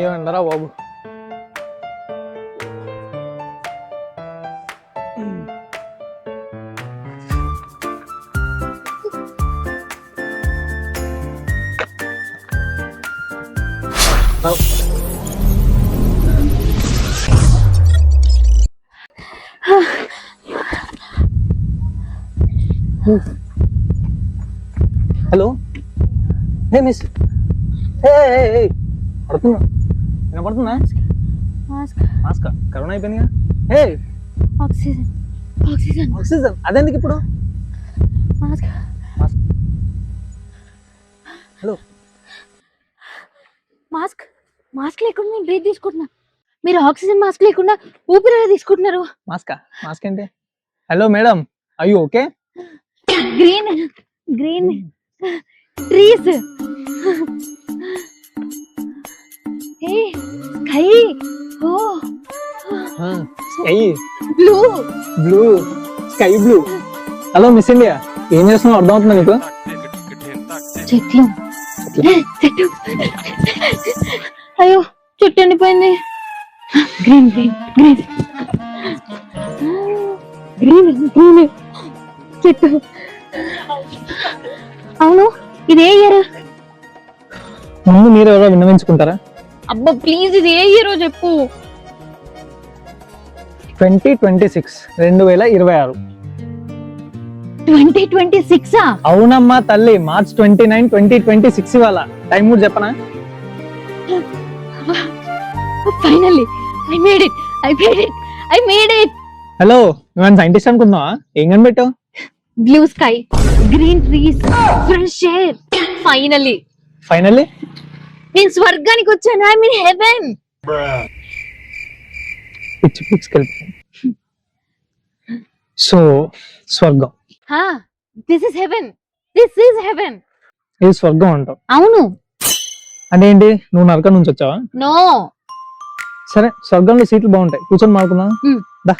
ఏమంటారా బాబు. హలో, హే మిస్, పడుతున్నా, వినపడుతుందా? మాస్క్ కరోనా అయిపోయిందిగా. హే ఆక్సిజన్ ఆక్సిజన్ ఆక్సిజన్ అదెందుకు ఇప్పుడు? మాస్క్ హలో, మాస్క్ మాస్క్ లేకుండా నేను బ్రీత్ తీసుకుంటున్నా. మీరు ఆక్సిజన్ మాస్క్ లేకుండా ఊపిరి ఎలా తీసుకుంటున్నారు? మాస్క్ ఏంటి? Hello madam, are you okay? Green green trees, a sky, oh sky blue blue, sky blue. Hello miss India, ఏం చేస్తున్నావు అర్థం అవుతుందా నీకు? చెట్లు చెట్టు, అయ్యో చెట్టు ఎండిపోయింది. Green green green green green చెట్టు. అవును, ఇదే ఇయర్? ముందు మీరు ఎవరో విన్నవించుకుంటారా? అబ్బా ప్లీజ్, ఇది ఏ ఇయర్ చెప్పు. 2026 2026. 2026? అవునమ్మా తల్లి, మార్చ్ 29 2026 ఇవాళ. టైం కూడా చెప్పనా? Finally I made it, I made it, I made it. Hello, నువ్వు సైంటిస్ట్ అనుకుంటున్నావా? ఏం కనిపెట్టావు? Blue sky, green trees, fresh air. Finally నేను స్వర్గానికి వచ్చాను. I mean heaven. పిచ్చి సో స్వర్గం, this is heaven, this is heaven. ఇది స్వర్గం అంటావు? అవును. అంటే ఏంటి, నువ్వు నరకం నుంచి వచ్చావా? నో. సరే, స్వర్గంలో సీట్లు బాగుంటాయి, కూర్చొని మాట్లాడుకుందాం. దా.